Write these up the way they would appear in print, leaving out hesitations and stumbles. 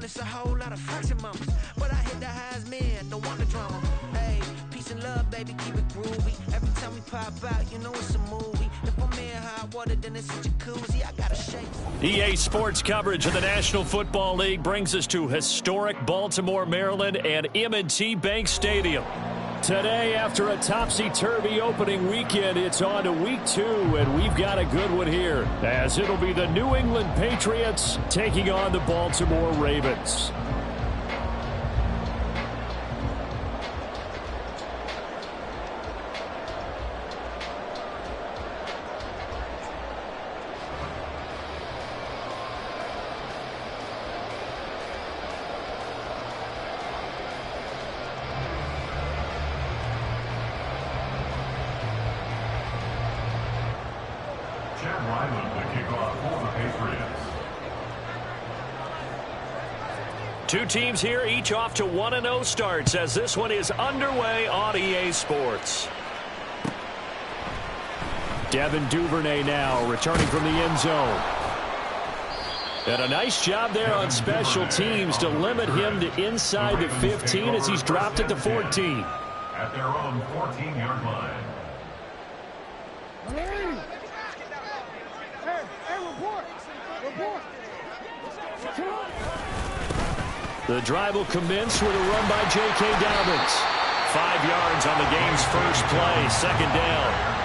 it's a whole lot of foxy mamas. But I hit the highs, man, don't want the drama. Hey, peace and love, baby, keep it groovy. Every time we pop out, you know it's a movie. If I'm in hot water, then it's a jacuzzi. I gotta shake. EA Sports coverage of the National Football League brings us to historic Baltimore, Maryland, and M&T Bank Stadium. Today, after a topsy-turvy opening weekend, it's on to week 2, and we've got a good one here, as it'll be the New England Patriots taking on the Baltimore Ravens. Two teams here, each off to 1-0 starts as this one is underway on EA Sports. Devin Duvernay now returning from the end zone. And a nice job there on special teams to limit him to inside the 15 as he's dropped at the 14. At their own 14-yard line. The drive will commence with a run by J.K. Dobbins. 5 yards on the game's first play, second down.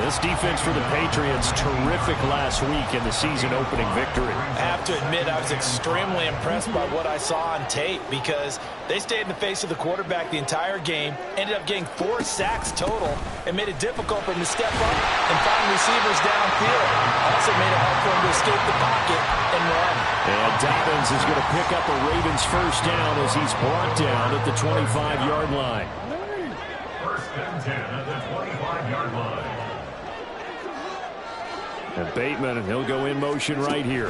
This defense for the Patriots, terrific last week in the season-opening victory. I have to admit, I was extremely impressed by what I saw on tape because they stayed in the face of the quarterback the entire game, ended up getting 4 sacks total, and made it difficult for him to step up and find receivers downfield. Also made it hard for him to escape the pocket and run. And Dobbins is going to pick up a Ravens first down as he's brought down at the 25-yard line. First and 10 at the 25-yard line. And Bateman, he'll go in motion right here.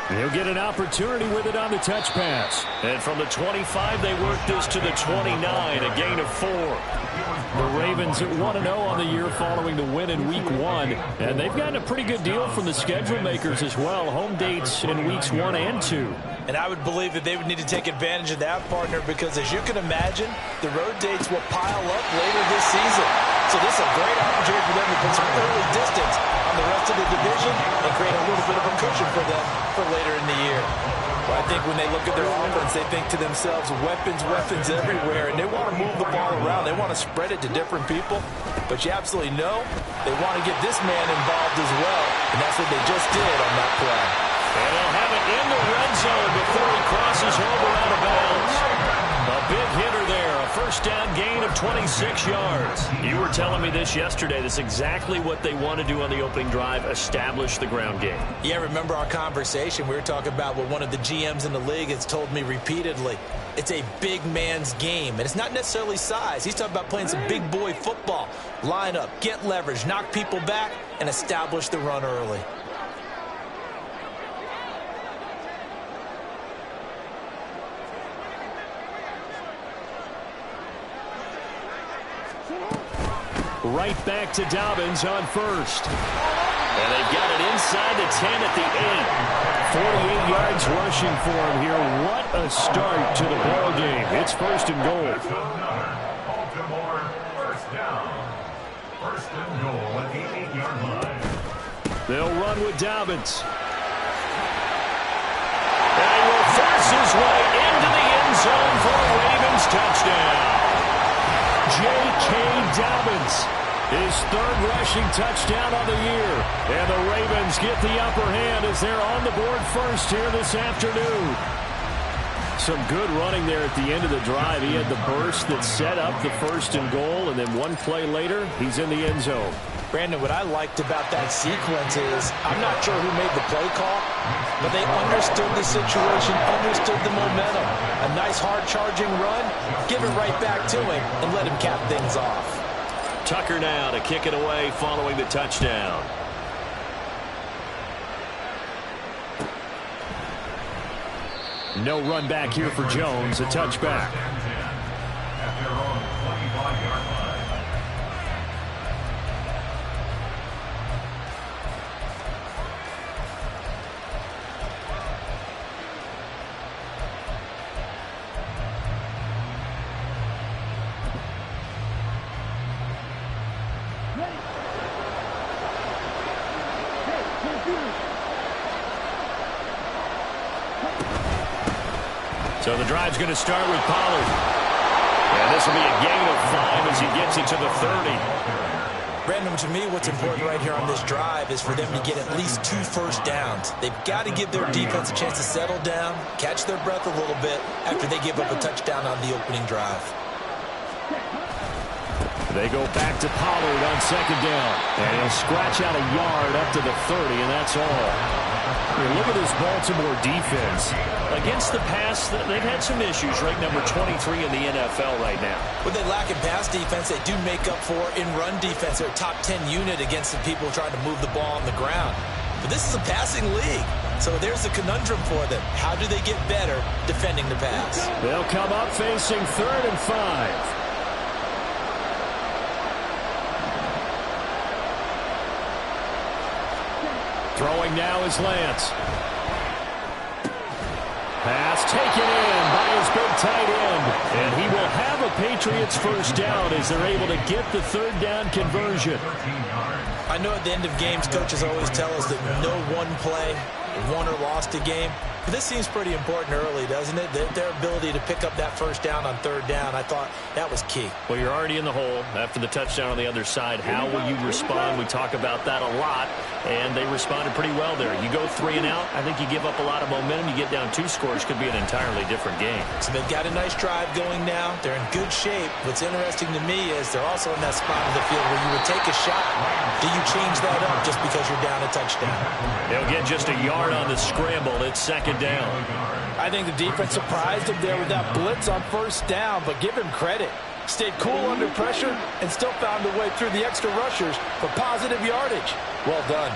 And he'll get an opportunity with it on the touch pass. And from the 25, they work this to the 29, a gain of 4. The Ravens at 1-0 on the year following the win in Week 1. And they've gotten a pretty good deal from the schedule makers as well. Home dates in Weeks 1 and 2. And I would believe that they would need to take advantage of that, partner, because as you can imagine, the road dates will pile up later this season. So this is a great opportunity for them to put some early distance on the rest of the division and create a little bit of a cushion for them for later in the year. But I think when they look at their offense, they think to themselves, weapons, weapons everywhere, and they want to move the ball around. They want to spread it to different people. But you absolutely know they want to get this man involved as well, and that's what they just did on that play. And they'll have it in the red zone before he crosses over out of bounds. A big hitter there, a first down gain of 26 yards. You were telling me this yesterday. That's exactly what they want to do on the opening drive, establish the ground game. Yeah, remember our conversation? We were talking about what one of the GMs in the league has told me repeatedly. It's a big man's game, and it's not necessarily size. He's talking about playing some big boy football. Line up, get leverage, knock people back, and establish the run early. Right back to Dobbins on first. And they've got it inside the 10 at the 8. 48 yards rushing for him here. What a start to the ball game. It's first and goal. Baltimore first down. First and goal at the 8-yard line. They'll run with Dobbins. And he will force his way into the end zone for a Ravens touchdown. J.K. Dobbins, his 3rd rushing touchdown on the year. And the Ravens get the upper hand as they're on the board first here this afternoon. Some good running there at the end of the drive. He had the burst that set up the first and goal, and then one play later, he's in the end zone. Brandon, what I liked about that sequence is I'm not sure who made the play call, but they understood the situation, understood the momentum. A nice hard-charging run, give it right back to him, and let him cap things off. Tucker now to kick it away following the touchdown. No run back here for Jones, a touchback. At their own 25-yard line. So the drive's going to start with Pollard. And this will be a gain of 5 as he gets it to the 30. Brandon, to me, what's important right here on this drive is for them to get at least 2 first downs. They've got to give their defense a chance to settle down, catch their breath a little bit after they give up a touchdown on the opening drive. They go back to Pollard on second down. And he'll scratch out a yard up to the 30, and that's all. Here, look at this Baltimore defense. Against the pass, they've had some issues, ranked number 23 in the NFL right now. When they lack in pass defense, they do make up for in run defense. They're a top 10 unit against the people trying to move the ball on the ground. But this is a passing league. So there's a conundrum for them. How do they get better defending the pass? They'll come up facing 3rd and 5. Throwing now is Lance. Pass taken in by his big tight end. And he will have a Patriots first down as they're able to get the 3rd down conversion. I know at the end of games, coaches always tell us that no one play won or lost a game. But this seems pretty important early, doesn't it? Their ability to pick up that first down on 3rd down, I thought that was key. Well, you're already in the hole after the touchdown on the other side. How will you respond? We talk about that a lot, and they responded pretty well there. You go 3 and out, I think you give up a lot of momentum. You get down 2 scores, could be an entirely different game. So they've got a nice drive going now. They're in good shape. What's interesting to me is they're also in that spot of the field where you would take a shot. Do you change that up just because you're down a touchdown? They'll get just a yard on the scramble. It's 2nd down. I think the defense surprised him there with that blitz on 1st down, but give him credit. Stayed cool under pressure and still found a way through the extra rushers for positive yardage. Well done.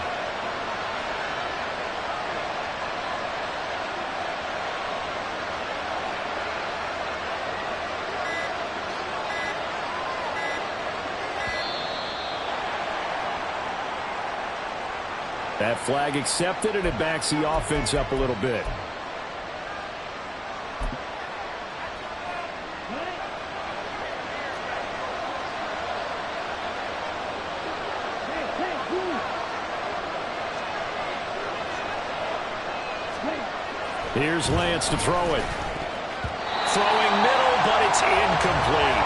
That flag accepted, and it backs the offense up a little bit. Here's Lance to throw it. Throwing middle, but it's incomplete.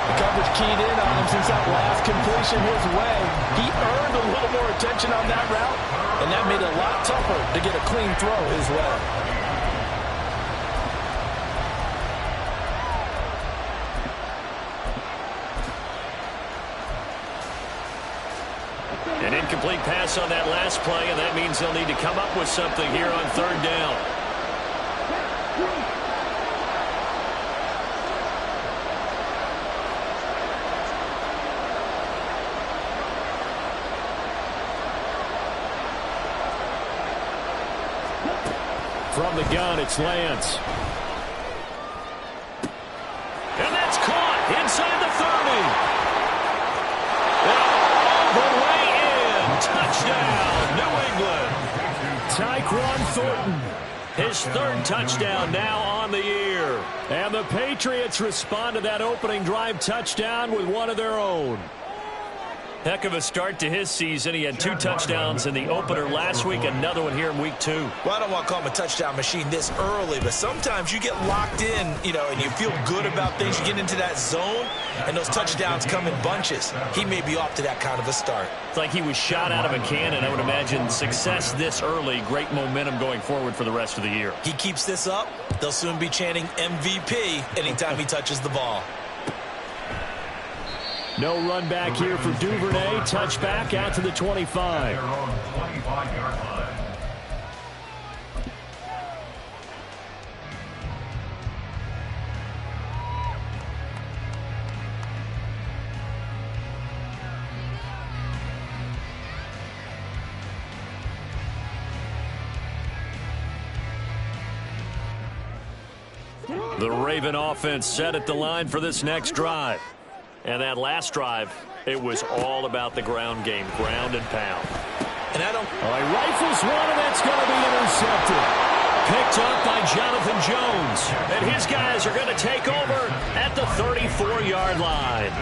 The coverage keyed in on him since that last completion his way. He earned a little more attention on that route, and that made it a lot tougher to get a clean throw his way. An incomplete pass on that last play, and that means they'll need to come up with something here on 3rd down. From the gun, it's Lance. And that's caught inside the 30. All the way in. Touchdown, New England. Tyquan Thornton. His 3rd touchdown now on the year. And the Patriots respond to that opening drive touchdown with one of their own. Heck of a start to his season. He had 2 touchdowns in the opener last week, another one here in week 2. Well, I don't want to call him a touchdown machine this early, but sometimes you get locked in, and you feel good about things. You get into that zone, and those touchdowns come in bunches. He may be off to that kind of a start. It's like he was shot out of a cannon. I would imagine success this early, great momentum going forward for the rest of the year. He keeps this up, they'll soon be chanting MVP anytime he touches the ball. No run back here for Duvernay. Touchback out to the 25. Their own 25-yard line. The Raven offense set at the line for this next drive. And that last drive, it was all about the ground game, ground and pound. And I don't... All right, rifles one, and that's going to be intercepted. Picked up by Jonathan Jones. And his guys are going to take over at at the 34-yard line.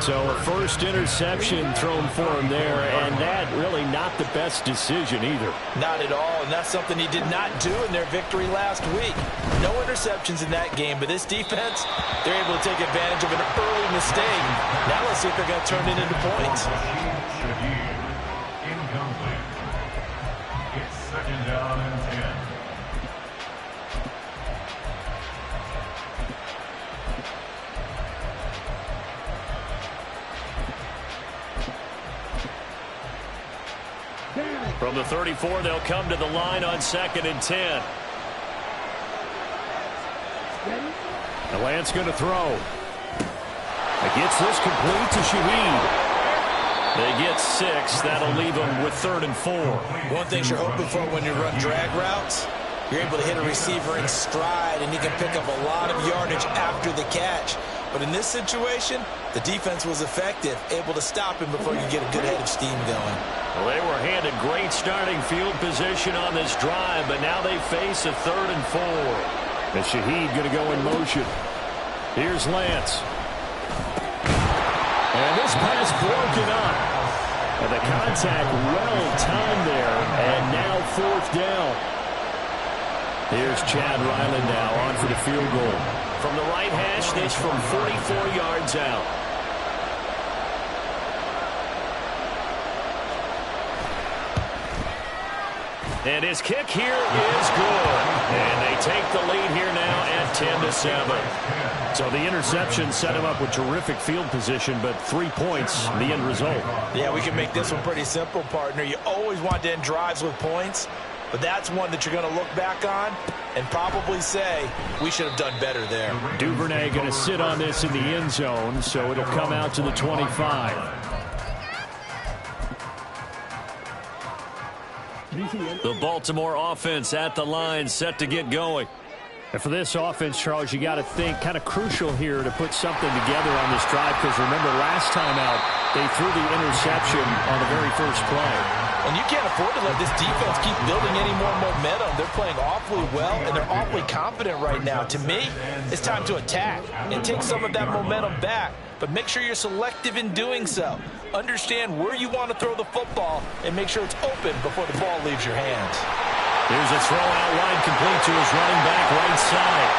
So a first interception thrown for him there, and that really not the best decision either. Not at all, and that's something he did not do in their victory last week. No interceptions in that game, but this defense, they're able to take advantage of an early mistake. Now let's see if they're going to turn it into points. Incomplete. It's second down and 10. From the 34, they'll come to the line on 2nd and 10. And Lance going to throw. It gets this complete to Shaheed. They get 6. That'll leave them with 3rd and 4. One thing you're hoping for when you run drag routes, you're able to hit a receiver in stride, and you can pick up a lot of yardage after the catch. But in this situation, the defense was effective, able to stop him before you get a good head of steam going. Well, they were handed great starting field position on this drive, but now they face a 3rd and 4. And Shaheed going to go in motion. Here's Lance. And this pass broken up. And the contact well timed there, and now 4th down. Here's Chad Ryland now on for the field goal. From the right hash, this from 44 yards out. And his kick here is good. And they take the lead here now at 10-7. So the interception set him up with terrific field position, but 3 points, the end result. Yeah, we can make this one pretty simple, partner. You always want to end drives with points, but that's one that you're going to look back on and probably say, we should have done better there. Duvernay going to sit on this in the end zone, so it'll come out to the 25. The Baltimore offense at the line, set to get going. And for this offense, Charles, you got to think kind of crucial here to put something together on this drive, because remember last time out, they threw the interception on the very first play. And you can't afford to let this defense keep building any more momentum. They're playing awfully well, and they're awfully confident right now. To me, it's time to attack and take some of that momentum back, but make sure you're selective in doing so. Understand where you want to throw the football and make sure it's open before the ball leaves your hands. Here's a throw out wide, complete to his running back right side.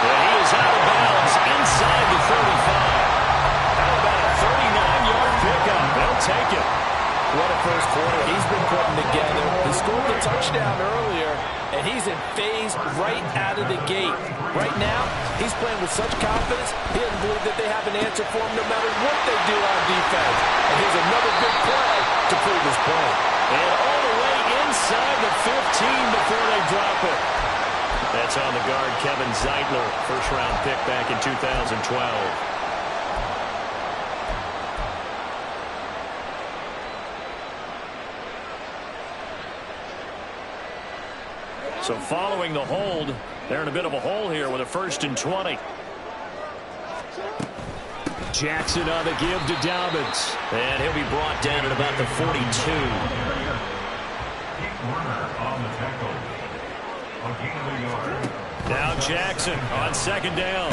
And he is out of bounds inside the 35. How about a 39-yard pickup? They'll take it. What a first quarter he's been putting together. He scored the touchdown earlier, and he's in phase right out of the gate. Right now, he's playing with such confidence, he doesn't believe that they have an answer for him no matter what they do on defense. And here's another big play to prove his point. And all the way inside the 15 before they drop it. That's on the guard, Kevin Zeitler, first-round pick back in 2012. So following the hold, they're in a bit of a hole here with a 1st and 20. Jackson on the give to Dobbins. And he'll be brought down at about the 42. Now Jackson on 2nd down.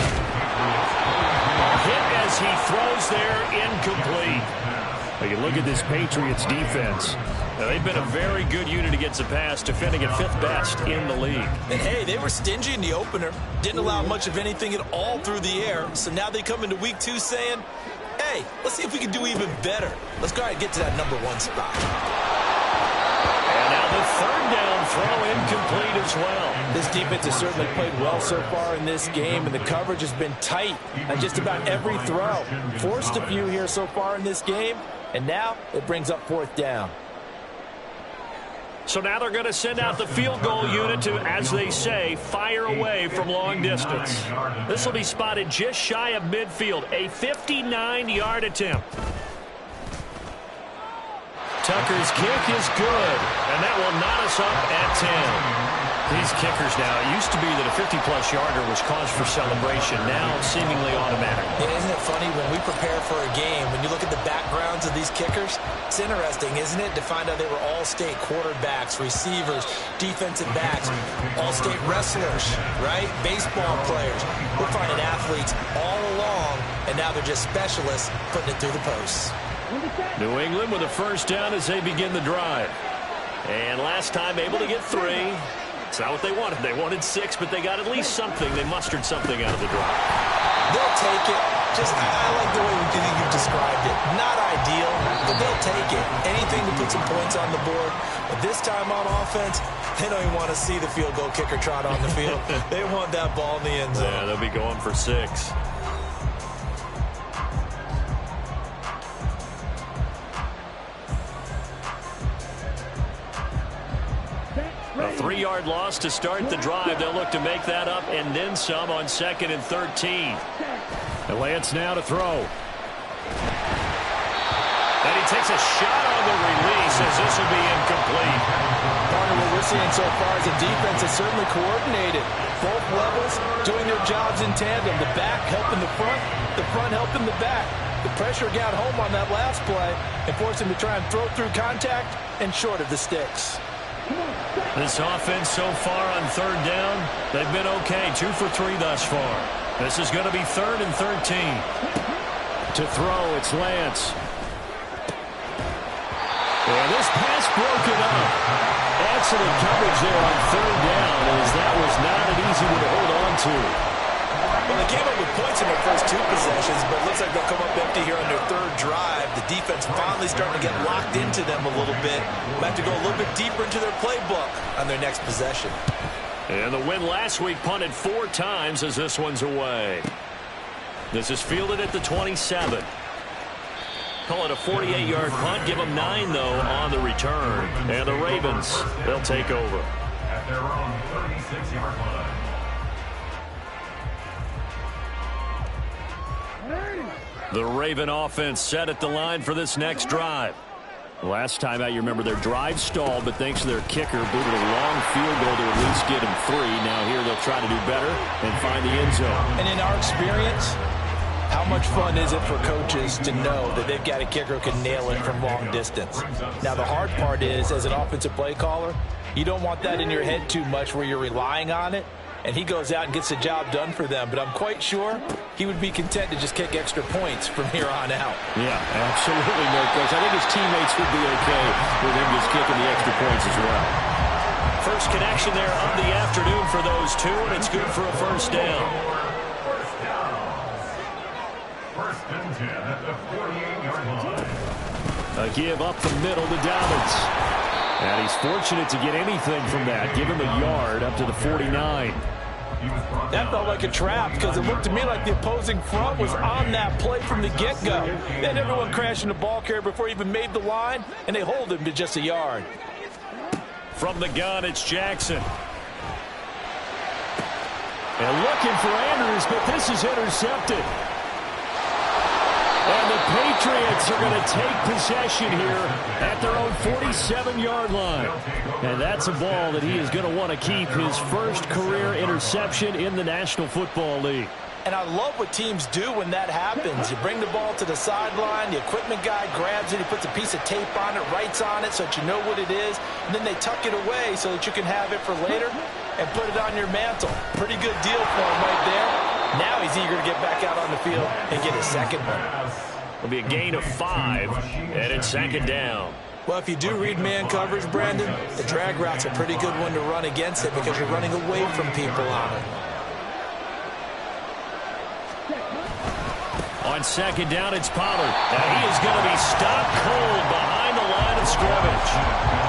Hit as he throws there, incomplete. Well, you look at this Patriots defense. Now, they've been a very good unit against the pass, defending at 5th best in the league. And hey, they were stingy in the opener. Didn't allow much of anything at all through the air. So now they come into week 2 saying, hey, let's see if we can do even better. Let's go ahead and get to that #1 spot. And now the 3rd down throw incomplete as well. This defense has certainly played well so far in this game, and the coverage has been tight on just about every throw. Forced a few here so far in this game, and now it brings up 4th down. So now they're going to send out the field goal unit to, as they say, fire away from long distance. This will be spotted just shy of midfield, a 59-yard attempt. Tucker's kick is good, and that will knot us up at 10. These kickers now, it used to be that a 50-plus yarder was cause for celebration. Now seemingly automatic. Yeah, isn't it funny when we prepare for a game, when you look at the backgrounds of these kickers, it's interesting, isn't it, to find out they were all-state quarterbacks, receivers, defensive backs, all-state wrestlers, right? Baseball players. We're finding athletes all along, and now they're just specialists putting it through the posts. New England with a first down as they begin the drive. And last time able to get 3. It's not what they wanted. They wanted 6, but they got at least something. They mustered something out of the drive. They'll take it. I like the way you've described it. Not ideal, but they'll take it. Anything to put some points on the board. But this time on offense, they don't even want to see the field goal kicker trot on the field. They want that ball in the end zone. Yeah, they'll be going for 6. A 3-yard loss to start the drive. They'll look to make that up and then some on 2nd and 13. And Lance now to throw. And he takes a shot on the release as this will be incomplete. Partner, what we're seeing so far is the defense is certainly coordinated. Both levels doing their jobs in tandem. The back helping the front helping the back. The pressure got home on that last play and forced him to try and throw through contact and short of the sticks. This offense so far on 3rd down, they've been okay. 2 for 3 thus far. This is going to be 3rd and 13. To throw, it's Lance. And this pass broken up. Excellent coverage there on 3rd down, as that was not an easy one to hold on to. Well, they came up with points in their first 2 possessions, but it looks like they'll come up empty here on their 3rd drive. The defense finally starting to get locked into them a little bit. Might have to go a little bit deeper into their playbook on their next possession. And the win last week punted 4 times as this one's away. This is fielded at the 27. Call it a 48-yard punt. Give them 9, though, on the return. And the Ravens, they'll take over. At their own 36-yard line. The Raven offense set at the line for this next drive. Last time out, you remember their drive stalled, but thanks to their kicker, booted a long field goal to at least get them 3. Now here they'll try to do better and find the end zone. And in our experience, how much fun is it for coaches to know that they've got a kicker who can nail it from long distance? Now, the hard part is, as an offensive play caller, you don't want that in your head too much where you're relying on it. And he goes out and gets the job done for them. But I'm quite sure he would be content to just kick extra points from here on out. Yeah, absolutely, no question. I think his teammates would be okay with him just kicking the extra points as well. First connection there of the afternoon for those 2, and it's good for a first down. First and 10 at the 48-yard line. A give up the middle to Dobbins. And he's fortunate to get anything from that. Give him a yard up to the 49. That felt like a trap because it looked to me like the opposing front was on that play from the get-go. They had everyone crashing the ball carrier before he even made the line, and they hold him to just a yard. From the gun, it's Jackson. And looking for Andrews, but this is intercepted. And the Patriots are going to take possession here at their own 47-yard line. And that's a ball that he is going to want to keep, his first career interception in the National Football League. And I love what teams do when that happens. You bring the ball to the sideline, the equipment guy grabs it, he puts a piece of tape on it, writes on it so that you know what it is, and then they tuck it away so that you can have it for later and put it on your mantle. Pretty good deal for him right there. Now he's eager to get back out on the field and get his second one. It'll be a gain of 5, and it's 2nd down. Well, if you do read man coverage, Brandon, the drag route's a pretty good one to run against it because you're running away from people on it. On 2nd down, it's Pollard. Now he is going to be stopped cold behind the line of scrimmage.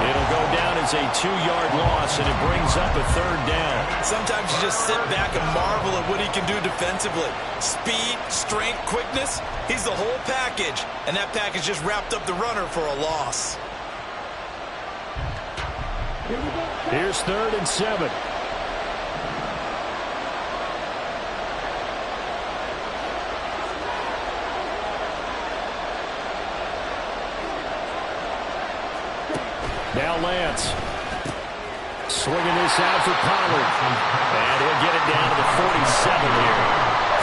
It'll go down as a 2-yard loss, and it brings up a 3rd down. Sometimes you just sit back and marvel at what he can do defensively. Speed, strength, quickness, he's the whole package. And that package just wrapped up the runner for a loss. Here's 3rd and 7. Now Lance. Swinging this out for Pollard. And he'll get it down to the 47 here.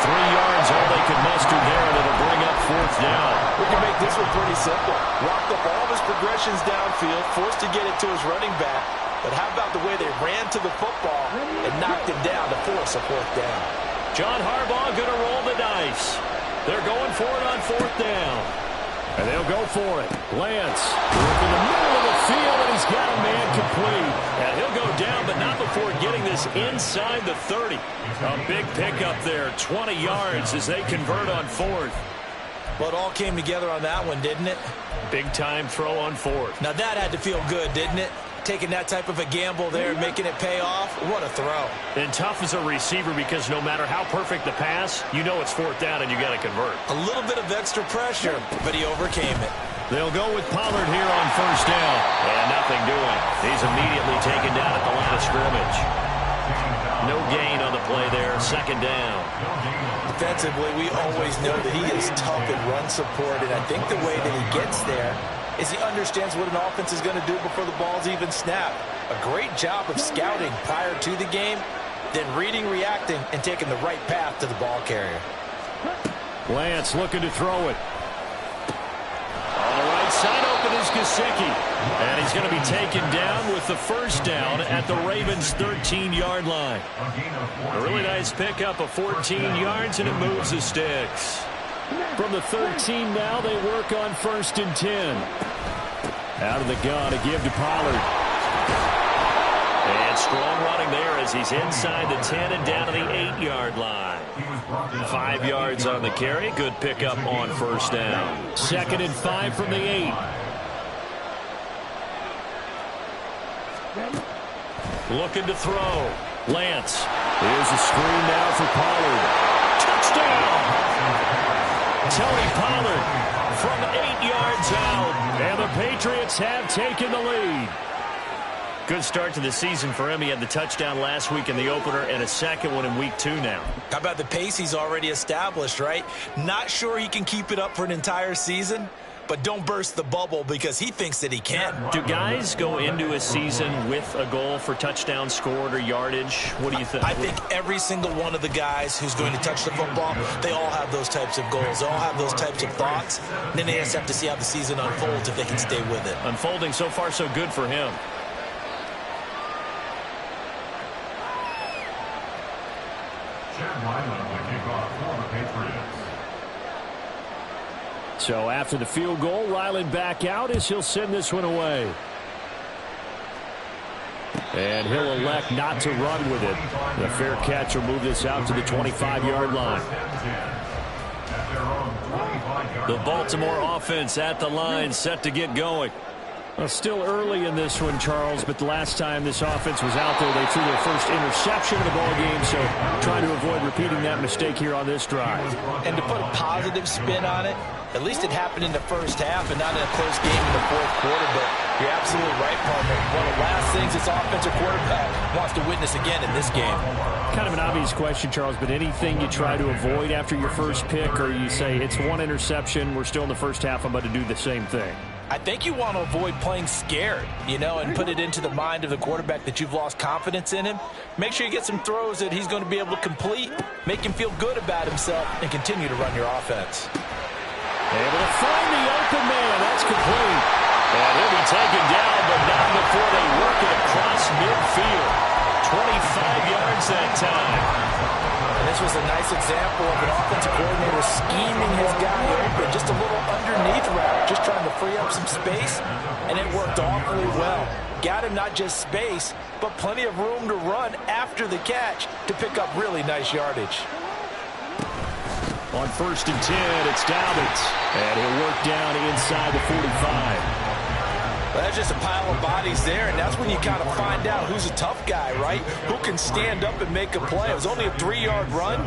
3 yards, all they could muster there, and it'll bring up 4th down. We can make this one pretty simple. Locked up all of his progressions downfield, forced to get it to his running back. But how about the way they ran to the football and knocked him down to force a 4th down? John Harbaugh going to roll the dice. They're going for it on 4th down. And they'll go for it. Lance in the middle of the field, and he's got a man complete. And he'll go down, but not before getting this inside the 30. A big pickup there, 20 yards as they convert on 4th. Well, it all came together on that one, didn't it? Big-time throw on 4th. Now that had to feel good, didn't it? Taking that type of a gamble there and making it pay off. What a throw. And tough as a receiver because no matter how perfect the pass, you know it's 4th down and you got to convert. A little bit of extra pressure, but he overcame it. They'll go with Pollard here on 1st down. And nothing doing. He's immediately taken down at the line of scrimmage. No gain on the play there. 2nd down. Defensively, we always know that he is tough in run support, and I think the way that he gets there is he understands what an offense is going to do before the ball's even snapped. A great job of scouting prior to the game, then reading, reacting, and taking the right path to the ball carrier. Lance looking to throw it. On the right side open is Gesicki. And he's going to be taken down with the 1st down at the Ravens' 13-yard line. A really nice pickup of 14 yards, and it moves the sticks. From the 13 now, they work on 1st and 10. Out of the gun, a give to Pollard. And strong running there as he's inside the 10 and down to the 8-yard line. 5 yards on the carry. Good pickup on 1st down. 2nd and 5 from the 8. Looking to throw. Lance. Here's a screen now for Pollard. Touchdown! Tony Pollard from 8 yards out. And the Patriots have taken the lead. Good start to the season for him. He had the touchdown last week in the opener and a second one in week 2 now. How about the pace he's already established, right? Not sure he can keep it up for an entire season, but don't burst the bubble because he thinks that he can. Do guys go into a season with a goal for touchdown scored or yardage? What do you think? I think every single one of the guys who's going to touch the football, they all have those types of goals. They all have those types of thoughts. And then they just have to see how the season unfolds if they can stay with it. Unfolding so far so good for him. So after the field goal, Ryland back out as he'll send this one away. And he'll elect not to run with it. The fair catch will move this out to the 25-yard line. The Baltimore offense at the line, set to get going. Well, still early in this one, Charles, but the last time this offense was out there, they threw their first interception of the ball game, so trying to avoid repeating that mistake here on this drive. And to put a positive spin on it, at least it happened in the first half and not in a close game in the 4th quarter, but you're absolutely right, partner. One of the last things this offensive quarterback wants to witness again in this game. Kind of an obvious question, Charles, but anything you try to avoid after your first pick, or you say it's one interception, we're still in the first half, I'm about to do the same thing? I think you want to avoid playing scared, and put it into the mind of the quarterback that you've lost confidence in him. Make sure you get some throws that he's going to be able to complete, make him feel good about himself, and continue to run your offense. Able to find the open man. That's complete. And he'll be taken down, but not before they work it across midfield. 25 yards that time. And this was a nice example of an offensive coordinator scheming his guy open. Just a little underneath route, just trying to free up some space, and it worked awfully well. Got him not just space, but plenty of room to run after the catch to pick up really nice yardage. On 1st and 10, it's Dobbins. And he'll work down inside the 45. Well, that's just a pile of bodies there, and that's when you kind of find out who's a tough guy, right? Who can stand up and make a play. It was only a 3-yard run,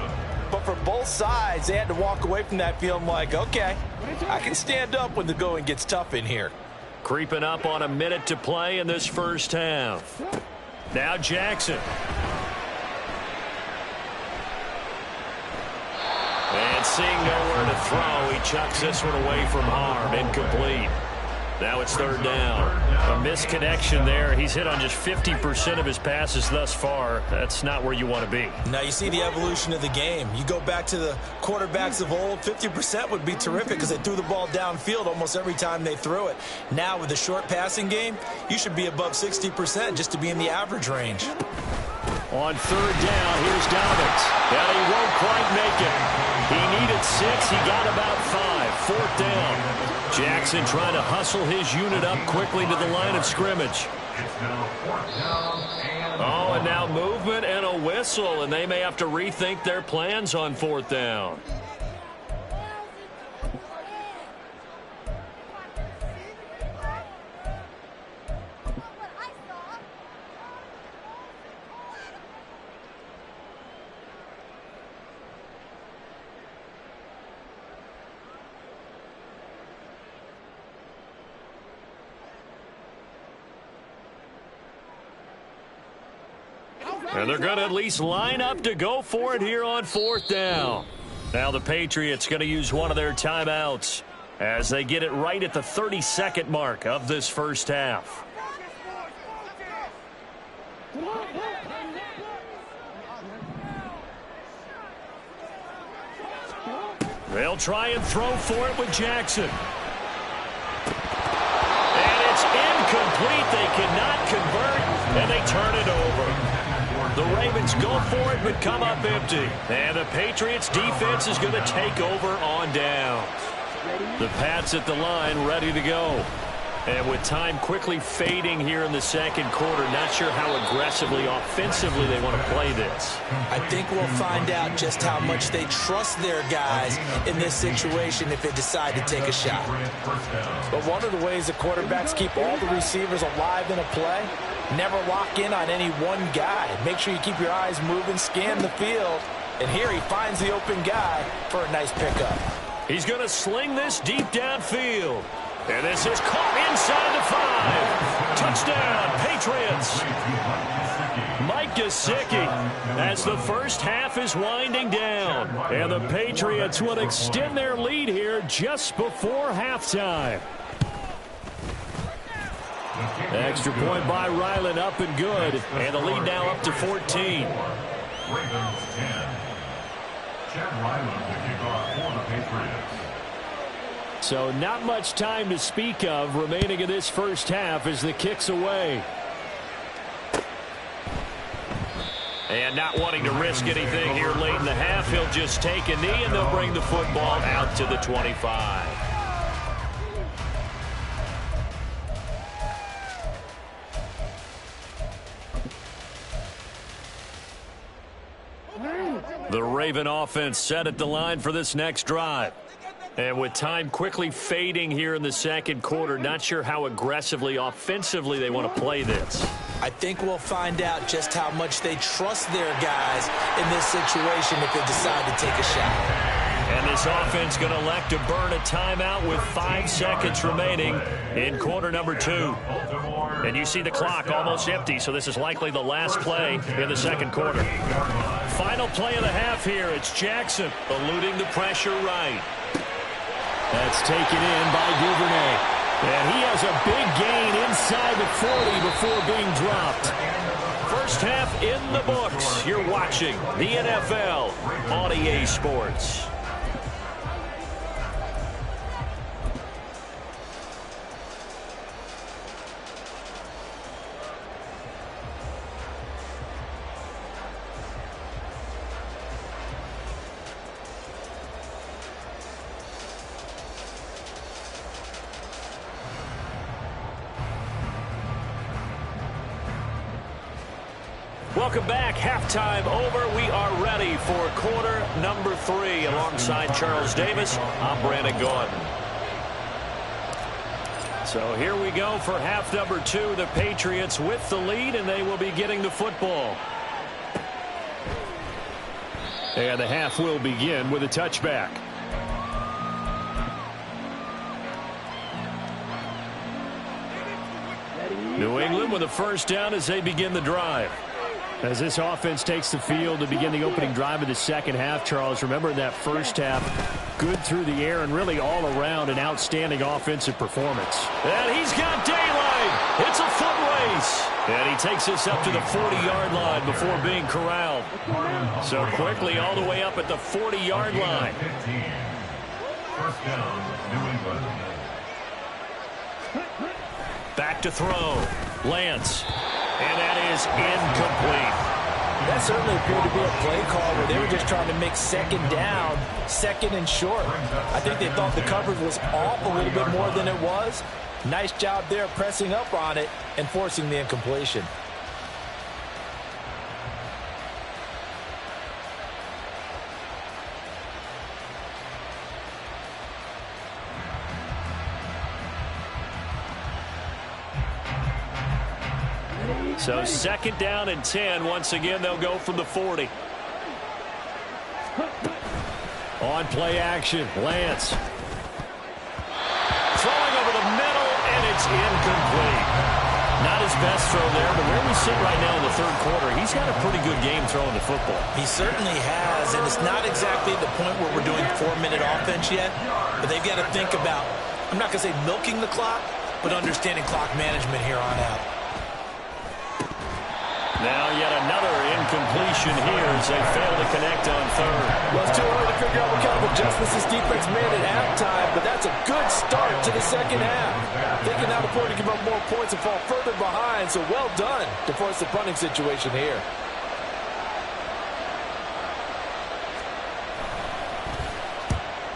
but for both sides, they had to walk away from that feeling like, okay, I can stand up when the going gets tough in here. Creeping up on a minute to play in this first half. Now Jackson. And seeing nowhere to throw, he chucks this one away from harm. Incomplete. Now it's third down. A misconnection there. He's hit on just 50% of his passes thus far. That's not where you want to be. Now you see the evolution of the game. You go back to the quarterbacks of old, 50% would be terrific because they threw the ball downfield almost every time they threw it. Now with the short passing game, you should be above 60% just to be in the average range. On third down, here's Dobbins. And he won't quite make it. He needed 6. He got about 5. Fourth down. Jackson trying to hustle his unit up quickly to the line of scrimmage. Oh, and now movement and a whistle, and they may have to rethink their plans on fourth down. And they're going to at least line up to go for it here on fourth down. Now the Patriots going to use one of their timeouts as they get it right at the 32nd mark of this first half. They'll try and throw for it with Jackson. And it's incomplete. They cannot convert, and they turn it over. The Ravens go for it, but come up empty. And the Patriots defense is going to take over on downs. The Pats at the line ready to go. And with time quickly fading here in the second quarter, not sure how aggressively, offensively they want to play this. I think we'll find out just how much they trust their guys in this situation if they decide to take a shot. But one of the ways the quarterbacks keep all the receivers alive in a play, never lock in on any one guy. Make sure you keep your eyes moving, scan the field. And here he finds the open guy for a nice pickup. He's going to sling this deep downfield. And this is caught inside the 5. Touchdown, Patriots. Mike Gesicki as the first half is winding down. And the Patriots will extend their lead here just before halftime. Extra point by Ryland up and good. And the lead now up to 14. Ravens 10. Chad Ryland to kick off for the Patriots. So not much time to speak of remaining in this first half as the kick's away. And not wanting to risk anything here late in the half, he'll just take a knee and they'll bring the football out to the 25. The Raven offense set at the line for this next drive. And with time quickly fading here in the second quarter, not sure how aggressively, offensively they want to play this. I think we'll find out just how much they trust their guys in this situation if they decide to take a shot. And this offense going to elect to burn a timeout with 5 seconds remaining in quarter number 2. And you see the clock almost empty, so this is likely the last play in the second quarter. Final play of the half here. It's Jackson eluding the pressure right. That's taken in by Duvernay. And he has a big gain inside the 40 before being dropped. First half in the books. You're watching the NFL on EA Sports. Welcome back. Halftime over. We are ready for quarter number 3. Alongside Charles Davis, I'm Brandon Gordon. So here we go for half number 2. The Patriots with the lead, and they will be getting the football. And the half will begin with a touchback. New England with a first down as they begin the drive. As this offense takes the field to begin the opening drive of the second half, Charles, remember in that first half, good through the air and really all around an outstanding offensive performance. And he's got daylight. It's a foot race. And he takes us up to the 40-yard line before being corralled. So quickly all the way up at the 40-yard line. First down, New England. Back to throw. Lance. And that is incomplete. That certainly appeared to be a play call where they were just trying to make second down, second and short. I think they thought the coverage was off a little bit more than it was. Nice job there pressing up on it and forcing the incompletion. So second down and 10. Once again, they'll go from the 40. On play action, Lance. Throwing over the middle, and it's incomplete. Not his best throw there, but where we sit right now in the third quarter, he's had a pretty good game throwing the football. He certainly has, and it's not exactly the point where we're doing 4-minute offense yet, but they've got to think about, I'm not going to say milking the clock, but understanding clock management here on out. Now yet another incompletion here as they fail to connect on third. Well, it's too early to figure out what kind of adjustments this defense made at halftime, but that's a good start to the second half. They can now afford to give up more points and fall further behind, so well done to force the punting situation here.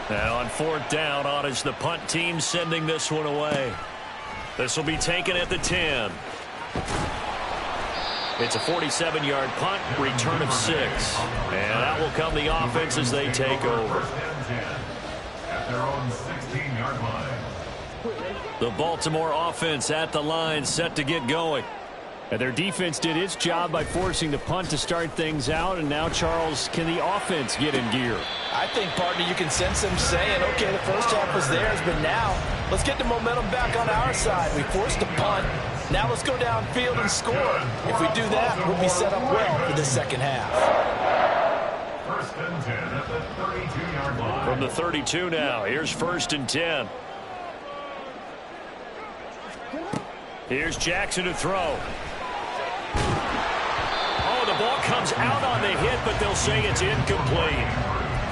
Now on fourth down, on is the punt team sending this one away. This will be taken at the 10. It's a 47-yard punt, return of 6. And that will come the offense as they take over. At their own 16-yard line. The Baltimore offense at the line, set to get going. And their defense did its job by forcing the punt to start things out. And now, Charles, can the offense get in gear? I think, partner, you can sense them saying, okay, the first half was theirs, but now let's get the momentum back on our side. We forced a punt. Now let's go downfield and score. If we do that, we'll be set up well for the second half. First and 10 at the 32-yard line. From the 32 now, here's first and 10. Here's Jackson to throw. Oh, the ball comes out on the hit, but they'll say it's incomplete.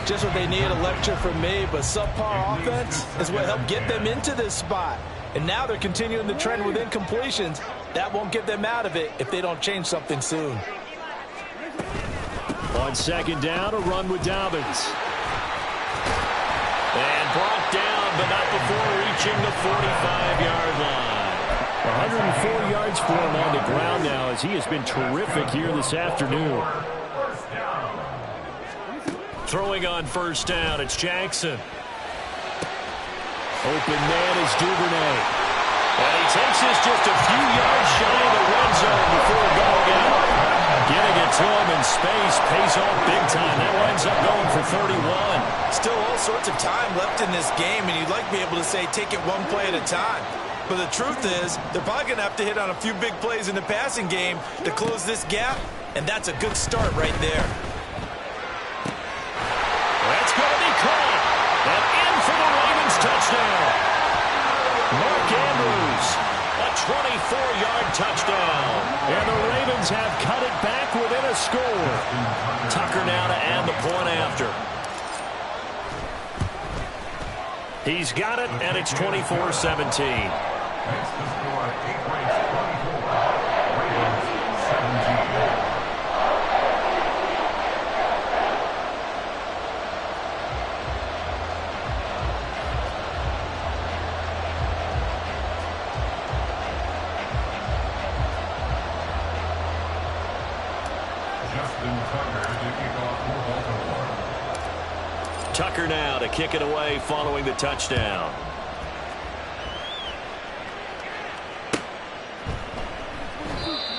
Just what they need, a lecture from me, but subpar offense is what helped get them into this spot. And now they're continuing the trend with incompletions. That won't get them out of it if they don't change something soon. On second down, a run with Dobbins. And brought down, but not before reaching the 45-yard line. 104 yards for him on the ground now as he has been terrific here this afternoon. Throwing on first down, it's Jackson. Open man is Duvernay. And he takes this just a few yards shy of the red zone before going out. Getting it to him in space pays off big time. That winds up going for 31. Still all sorts of time left in this game, and you'd like to be able to say take it one play at a time. But the truth is, they're probably going to have to hit on a few big plays in the passing game to close this gap, and that's a good start right there. That's going to be caught. And in for the Ravens touchdown. Mark Andrews, a 24-yard touchdown. And the Ravens have cut it back within a score. Tucker now to add the point after. He's got it, and it's 24-17. Makes the score 8 points, 24. Ravens 17. Tucker now to kick it away following the touchdown.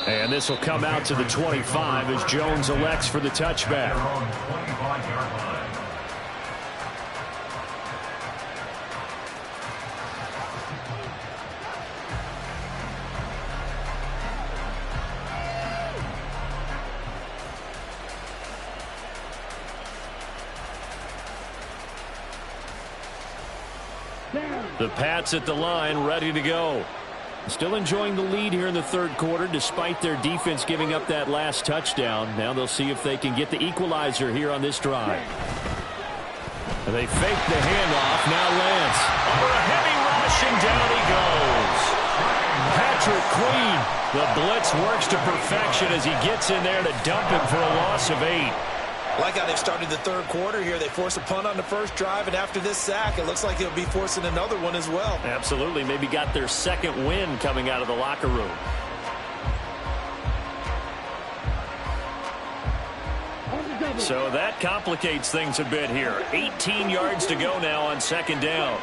And this will come out to the 25 as Jones elects for the touchback. The Pats at the line, ready to go. Still enjoying the lead here in the third quarter, despite their defense giving up that last touchdown. Now they'll see if they can get the equalizer here on this drive. They fake the handoff. Now Lance. Under a heavy rush, and down he goes. Patrick Queen. The blitz works to perfection as he gets in there to dump him for a loss of 8. Like how they've started the third quarter here. They force a punt on the first drive, and after this sack, it looks like they'll be forcing another one as well. Absolutely. Maybe got their second win coming out of the locker room. So that complicates things a bit here. 18 yards to go now on second down.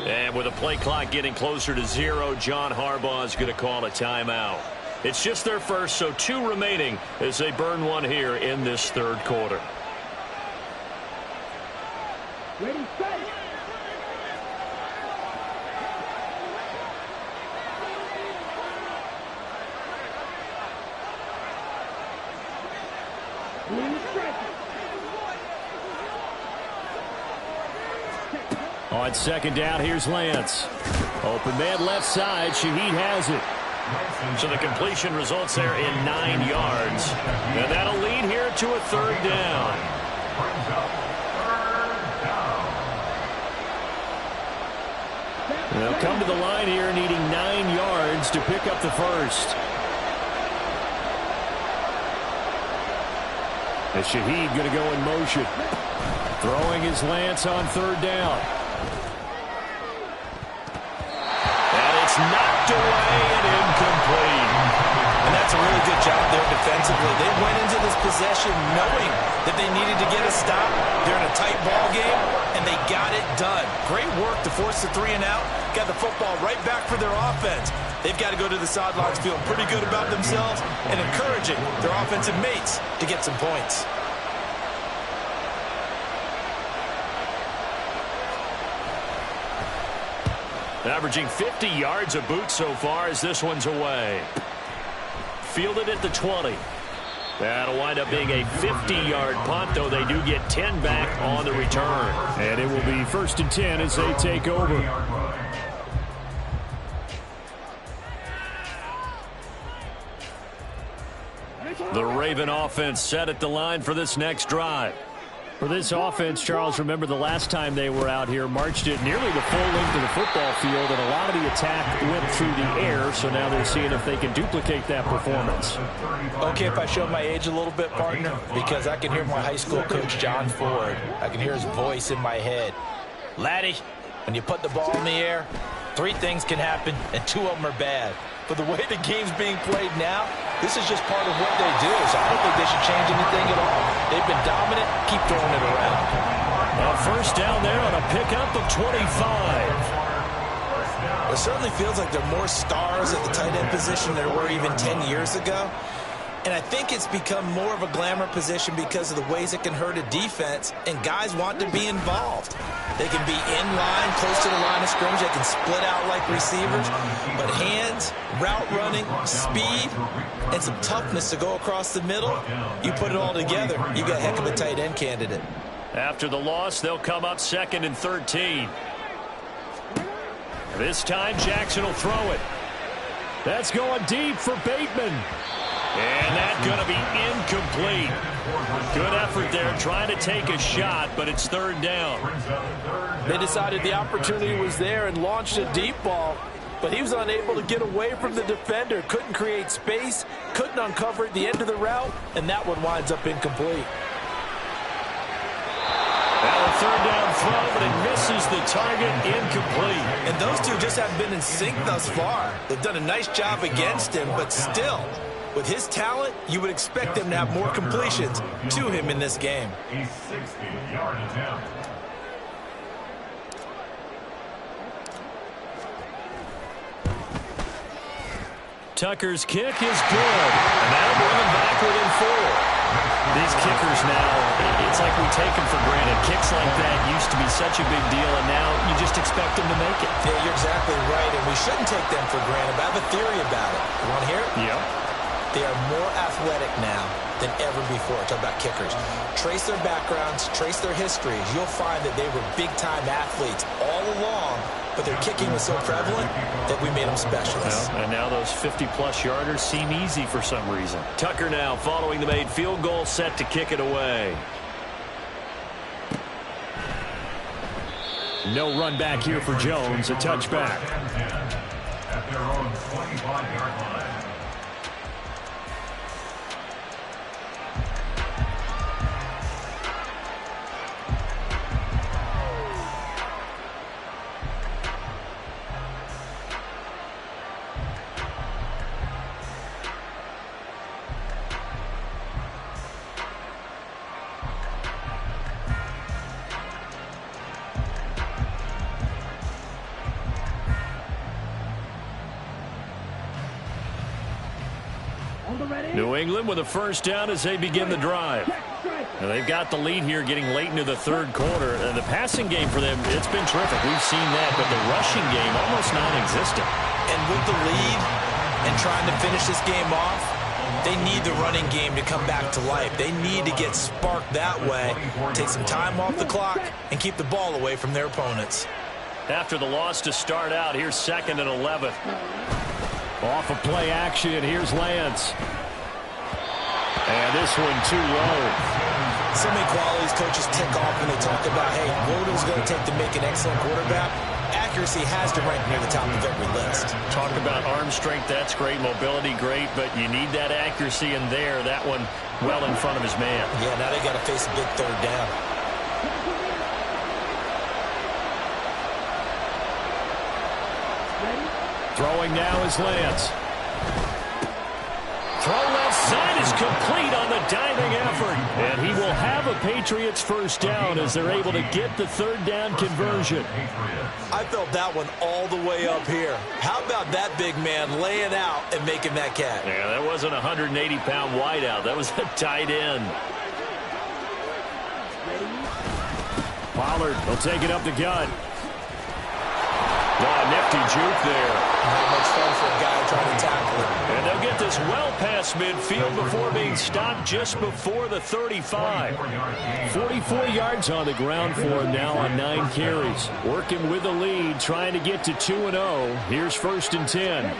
And with the play clock getting closer to 0, John Harbaugh is going to call a timeout. It's just their first, so 2 remaining as they burn one here in this third quarter. Ready, set. On second down, here's Lance. Open man left side. Shaheed has it. So the completion results there in 9 yards. And that'll lead here to a third down. They'll come to the line here needing 9 yards to pick up the first. And Shaheed going to go in motion. Throwing his Lance on third down. And it's knocked away and incomplete. And that's a really good job there defensively. They went into this possession knowing that they needed to get a stop. They're in a tight ball game, and they got it done. Great work to force the 3 and out. Got the football right back for their offense. They've got to go to the sidelines feeling pretty good about themselves and encouraging their offensive mates to get some points. Averaging 50 yards a boot so far as this one's away. Fielded at the 20. That'll wind up being a 50-yard punt, though they do get 10 back on the return. And it will be 1st and 10 as they take over. The Raven offense set at the line for this next drive. For this offense, Charles, remember the last time they were out here, marched it nearly the full length of the football field, and a lot of the attack went through the air, so now they're seeing if they can duplicate that performance. Okay, if I show my age a little bit, partner, because I can hear my high school coach, John Ford. I can hear his voice in my head. Laddie, when you put the ball in the air, 3 things can happen, and 2 of them are bad. But the way the game's being played now, this is just part of what they do, so I don't think they should change anything at all. They've been dominant. Keep throwing it around. A first down there on a pickup of 25. It certainly feels like there are more stars at the tight end position than there were even 10 years ago. And I think it's become more of a glamour position because of the ways it can hurt a defense, and guys want to be involved. They can be in line, close to the line of scrimmage. They can split out like receivers. But hands, route running, speed, and some toughness to go across the middle, you put it all together, you got a heck of a tight end candidate. After the loss, they'll come up 2nd and 13. This time, Jackson will throw it. That's going deep for Bateman. And that's going to be incomplete. Good effort there trying to take a shot, but it's 3rd down. They decided the opportunity was there and launched a deep ball, but he was unable to get away from the defender. Couldn't create space, couldn't uncover at the end of the route, and that one winds up incomplete. Now a 3rd down throw, but it misses the target, incomplete. And those two just haven't been in sync thus far. They've done a nice job against him, but still, with his talent, you would expect them to have more completions to him in this game. A 60-yard attempt. Tucker's kick is good, and that'll bring him back within 4. These kickers now, it's like we take them for granted. Kicks like that used to be such a big deal, and now you just expect them to make it. Yeah, you're exactly right, and we shouldn't take them for granted. But I have a theory about it. You want to hear it? Yep. They are more athletic now than ever before. Talk about kickers. Trace their backgrounds, trace their histories. You'll find that they were big-time athletes all along, but their kicking was so prevalent that we made them specialists. Well, and now those 50-plus yarders seem easy for some reason. Tucker now following the made field goal, set to kick it away. No run back here for Jones, a touchback. At their own 25-yard line. New England with a first down as they begin the drive. Now they've got the lead here getting late into the third quarter. And the passing game for them, it's been terrific. We've seen that, but the rushing game almost non-existent. And with the lead and trying to finish this game off, they need the running game to come back to life. They need to get sparked that way, take some time off the clock, and keep the ball away from their opponents. After the loss to start out, here's 2nd and 11. Off of play action, here's Lance. And this one too low. So many qualities coaches tick off when they talk about, hey, what is it going to take to make an excellent quarterback? Accuracy has to rank near the top of every list. Talk about arm strength, that's great. Mobility, great. But you need that accuracy in there. That one well in front of his man. Yeah, now they got to face a big third down. Throwing now is Lance. Throw left side is complete on the diving effort. And he will have a Patriots first down as they're able to get the third down conversion. I felt that one all the way up here. How about that big man laying out and making that catch? Yeah, that wasn't a 180-pound wideout. That was a tight end. Pollard will take it up the gut. Oh, nifty juke there. Not much fun for a guy trying to tackle him. And they'll get this well past midfield before being stopped just before the 35. 44 yards on the ground for him now on 9 carries. Working with the lead, trying to get to 2-0. Here's 1st and 10.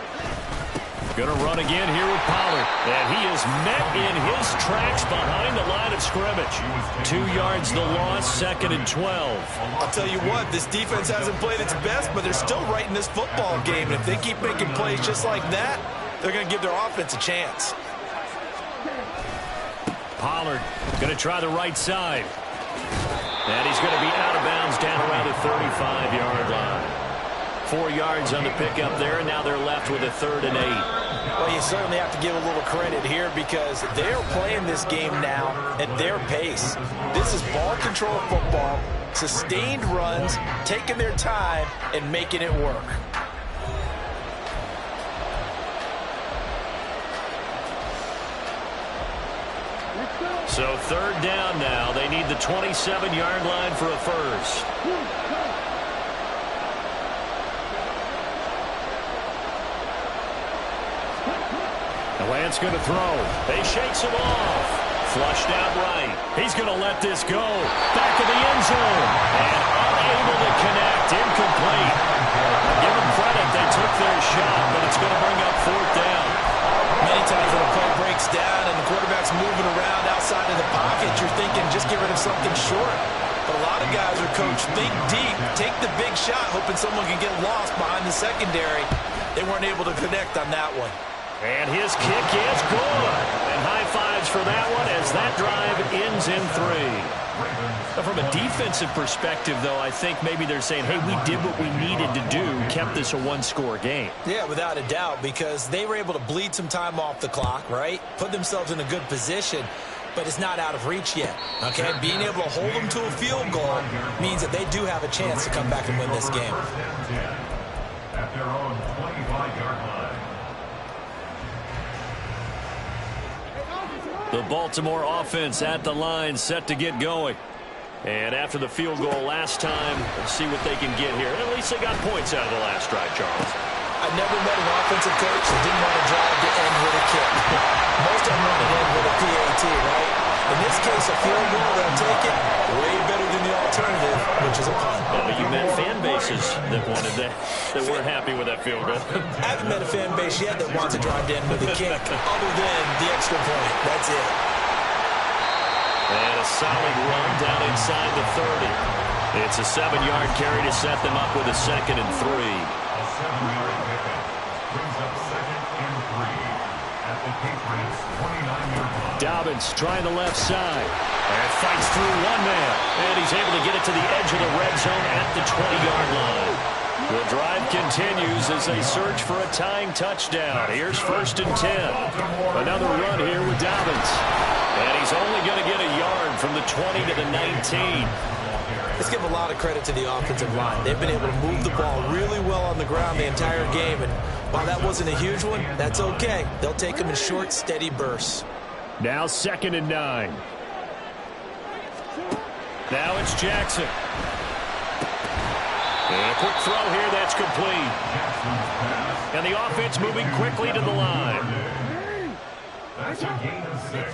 Going to run again here with Pollard. And he is met in his tracks behind the line of scrimmage. 2 yards the loss, 2nd and 12. I'll tell you what, this defense hasn't played its best, but they're still right in this football game. And if they keep making plays just like that, they're going to give their offense a chance. Pollard going to try the right side. And he's going to be out of bounds down around the 35-yard line. 4 yards on the pickup there, and now they're left with a 3rd and 8. Well, you certainly have to give a little credit here because they're playing this game now at their pace. This is ball control football, sustained runs, taking their time, and making it work. So 3rd down now. They need the 27-yard line for a first. Lance going to throw. They shakes him off. Flushed out right. He's going to let this go. Back of the end zone. And unable to connect. Incomplete. Give them credit. They took their shot, but it's going to bring up 4th down. Many times when a play breaks down and the quarterback's moving around outside of the pocket, you're thinking just get rid of something short. But a lot of guys are coached, think deep, take the big shot, hoping someone can get lost behind the secondary. They weren't able to connect on that one. And his kick is good. And high fives for that one as that drive ends in 3. Now, from a defensive perspective, though, I think maybe they're saying, hey, we did what we needed to do, kept this a one-score game. Yeah, without a doubt, because they were able to bleed some time off the clock, right? Put themselves in a good position, but it's not out of reach yet, okay? Being able to hold them to a field goal means that they do have a chance to come back and win this game. At their own 25-yard line. The Baltimore offense at the line, set to get going. And after the field goal last time, let's see what they can get here. At least they got points out of the last drive, Charles. I never met an offensive coach that didn't want to drive to end with a kick. Most of them want to end with a PAT, right? In this case, a field goal, they'll take it. Way better than the alternative, which is a punt. Yeah, but you met fan bases that wanted that weren't happy with that field goal. I haven't met a fan base yet that wants to drive to end with a kick, other than the extra point. That's it. And a solid run down inside the 30. It's a 7-yard carry to set them up with a 2nd and 3. A 7-yard pickup brings up 2nd and 3 at the Patriots' 29-yard line. Dobbins trying the left side and fights through one man, and he's able to get it to the edge of the red zone at the 20-yard line. The drive continues as they search for a tying touchdown. Here's 1st and 10. Another run here with Dobbins, and he's only going to get a yard from the 20 to the 19. Let's give a lot of credit to the offensive line. They've been able to move the ball really well on the ground the entire game, and while that wasn't a huge one, that's okay. They'll take them in short, steady bursts. Now 2nd and 9. Now it's Jackson. And a quick throw here, that's complete. And the offense moving quickly to the line. That's a gain of 6.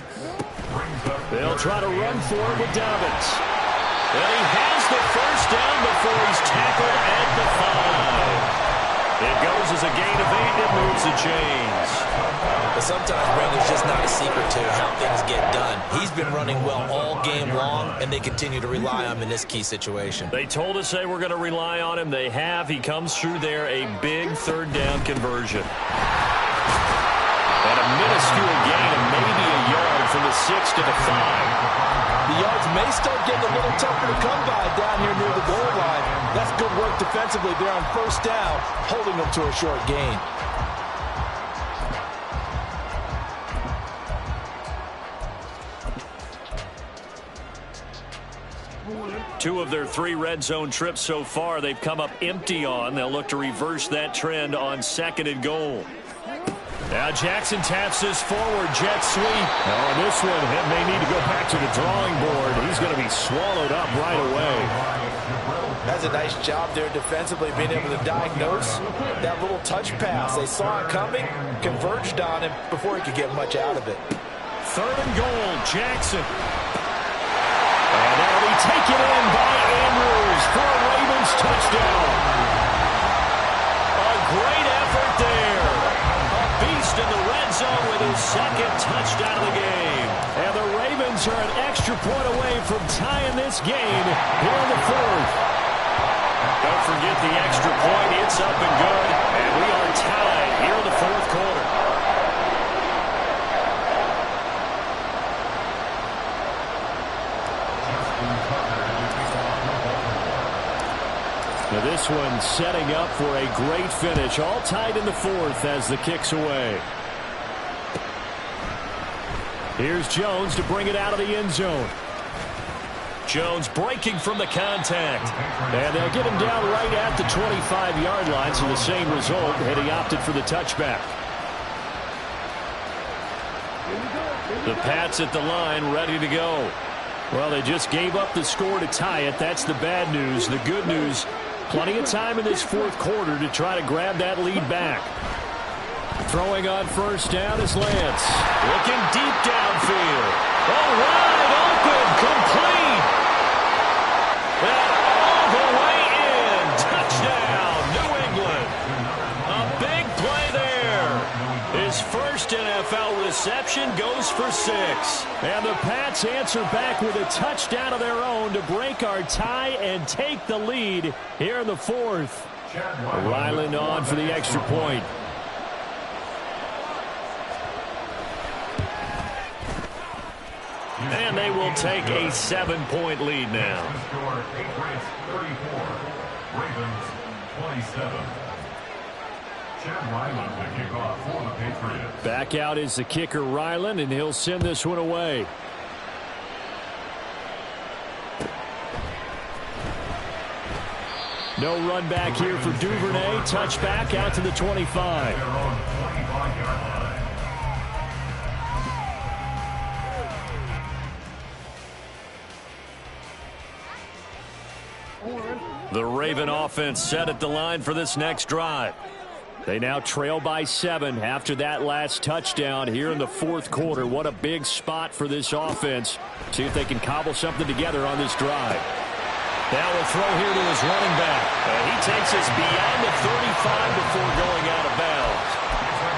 They'll try to run for it with Dobbins. And he has the first down before he's tackled at the 5. It goes as a gain of 8. It moves the chains. But sometimes, Brandon, it's just not a secret to how things get done. He's been running well all game long, and they continue to rely on him in this key situation. They told us they were going to rely on him. They have. He comes through there, a big 3rd down conversion. And a minuscule gain of maybe a yard from the 6 to the 5. The yards may start getting a little tougher to come by down here near the goal line. That's good work defensively there on 1st down, holding them to a short gain. Two of their 3 red zone trips so far, they've come up empty on. They'll look to reverse that trend on 2nd and goal. Now Jackson taps this forward, jet sweep. Now on this one, he may need to go back to the drawing board. He's going to be swallowed up right away. That's a nice job there defensively, being able to diagnose that little touch pass. They saw it coming, converged on him before he could get much out of it. 3rd and goal, Jackson. And that'll be taken in by Andrews for a Ravens touchdown. A great effort there. Beast in the red zone with his 2nd touchdown of the game. And the Ravens are an extra point away from tying this game here in the 4th. Don't forget the extra point. It's up and good. And we are tied here in the 4th quarter. Now this one setting up for a great finish. All tied in the 4th as the kick's away. Here's Jones to bring it out of the end zone. Jones breaking from the contact. And they'll get him down right at the 25-yard line, so the same result, and he opted for the touchback. The Pats at the line, ready to go. Well, they just gave up the score to tie it. That's the bad news. The good news, plenty of time in this 4th quarter to try to grab that lead back. Throwing on 1st down is Lance. Looking deep downfield. All right, open, complete. And all the way in. Touchdown, New England. A big play there. His first NFL reception goes for 6. And the Pats answer back with a touchdown of their own to break our tie and take the lead here in the 4th. Ryland on for the extra point. And they will take a 7-point lead now. Patriots 34, Ravens 27. Chad Ryland to kick off for the Patriots. Back out is the kicker Ryland, and he'll send this one away. No run back here for Duvernay. Touchback out to the 25. The Raven offense set at the line for this next drive. They now trail by 7 after that last touchdown here in the fourth quarter. What a big spot for this offense. See if they can cobble something together on this drive. Now we'll throw here to his running back. He takes us beyond the 35 before going out of bounds.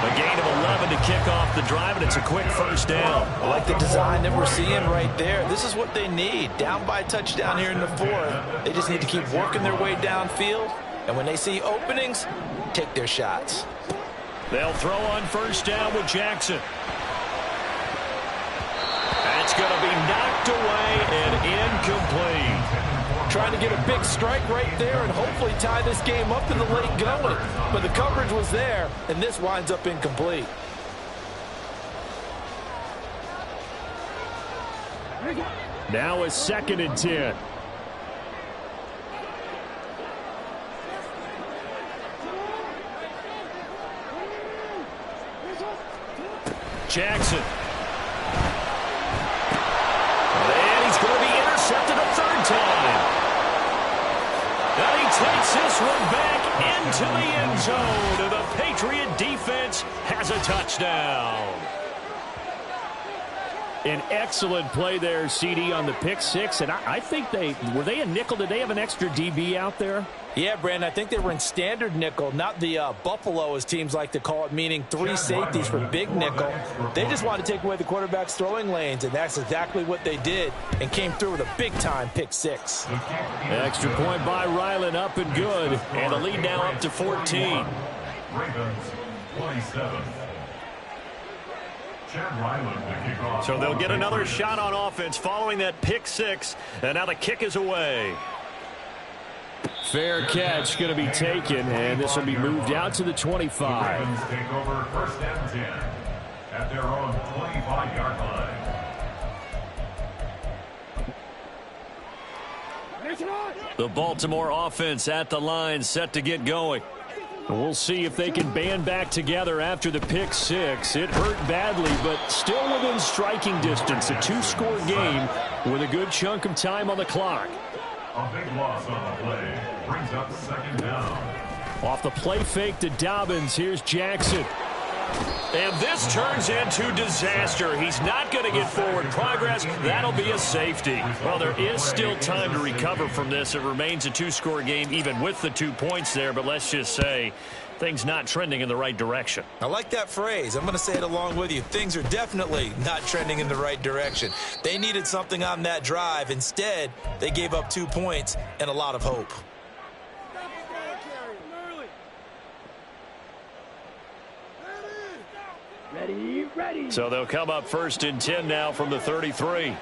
A gain of 11 to kick off the drive, and it's a quick first down. I like the design that we're seeing right there. This is what they need. Down by a touchdown here in the fourth. They just need to keep working their way downfield. And when they see openings, take their shots. They'll throw on first down with Jackson. That's going to be knocked away and incomplete. Trying to get a big strike right there and hopefully tie this game up in the late going. But the coverage was there, and this winds up incomplete. Now a 2nd and 10. Jackson. And he's going to be intercepted a 3rd time. And he takes this one back into the end zone. And the Patriot defense has a touchdown. An excellent play there, CD, on the pick 6. And I think were they a nickel? Did they have an extra DB out there? Yeah, Brandon, I think they were in standard nickel, not the Buffalo, as teams like to call it, meaning 3 safeties for big nickel. They just wanted to take away the quarterback's throwing lanes, and that's exactly what they did, and came through with a big-time pick 6. Extra point by Ryland, up and good, and the lead now up to 14. Ravens 27. So they'll get another shot on offense following that pick 6, and now the kick is away. Fair catch going to be taken, and this will be moved out to the 25. Ravens take over 1st and 10 at their own 25-yard line. The Baltimore offense at the line, set to get going. We'll see if they can band back together after the pick 6. It hurt badly, but still within striking distance. A 2-score game with a good chunk of time on the clock. A big loss on the play brings up 2nd down. Off the play fake to Dobbins, here's Jackson. And this turns into disaster. He's not going to get forward progress. That'll be a safety. Well, there is still time to recover from this. It remains a 2-score game even with the 2 points there, but let's just say things not trending in the right direction. I like that phrase. I'm going to say it along with you. Things are definitely not trending in the right direction. They needed something on that drive. Instead, they gave up 2 points and a lot of hope. Ready. So they'll come up 1st and 10 now from the 33.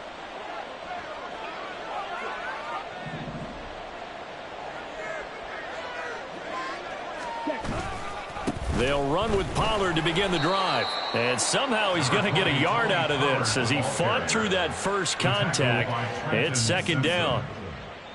They'll run with Pollard to begin the drive. And somehow he's going to get a yard out of this as he fought through that first contact. It's 2nd down.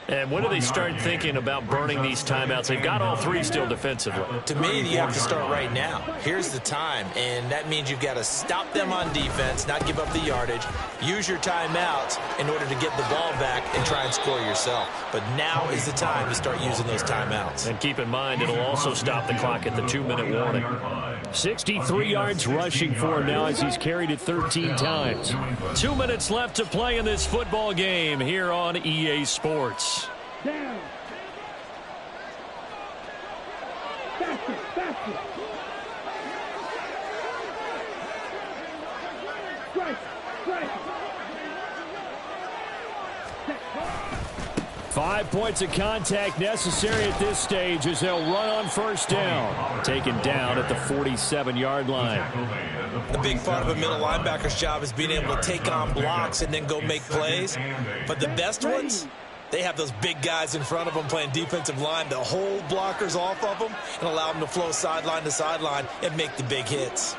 And when do they start thinking about burning these timeouts? They've got all 3 still defensively. To me, you have to start right now. Here's the time, and that means you've got to stop them on defense, not give up the yardage, use your timeouts in order to get the ball back and try and score yourself. But now is the time to start using those timeouts. And keep in mind, it'll also stop the clock at the 2-minute warning. 63 yards rushing for him now as he's carried it 13 times. 2 minutes left to play in this football game here on EA Sports. Down. Faster. 5 points of contact necessary at this stage as they'll run on first down. Taken down at the 47-yard line. A big part of a middle linebacker's job is being able to take on blocks and then go make plays. But the best ones, they have those big guys in front of them playing defensive line to hold blockers off of them and allow them to flow sideline to sideline and make the big hits.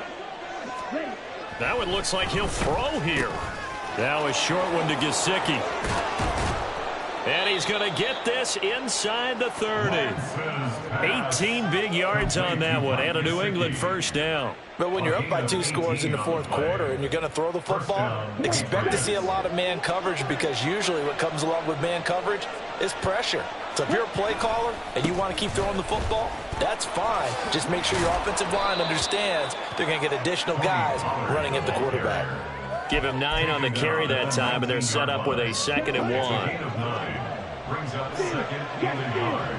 Now it looks like he'll throw here. Now a short one to Gesicki. And he's going to get this inside the 30. 18 big yards on that one, and a New England first down. But when you're up by 2 scores in the fourth quarter and you're going to throw the football, expect to see a lot of man coverage, because usually what comes along with man coverage is pressure. So if you're a play caller and you want to keep throwing the football, that's fine. Just make sure your offensive line understands they're going to get additional guys running at the quarterback. Give him 9 on the carry that time, and they're set up with a 2nd and 1. Brings up 2nd and yard.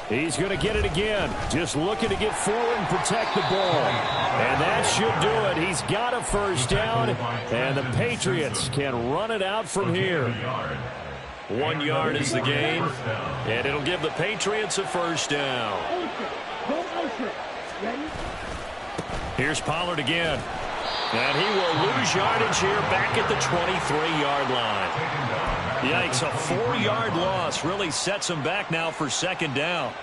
He's going to get it again. Just looking to get forward and protect the ball. And that should do it. He's got a first down, and the Patriots can run it out from here. 1 yard is the gain, and it'll give the Patriots a first down. Here's Pollard again. And he will lose yardage here back at the 23-yard line. Yikes, a 4-yard loss really sets him back now for 2nd down.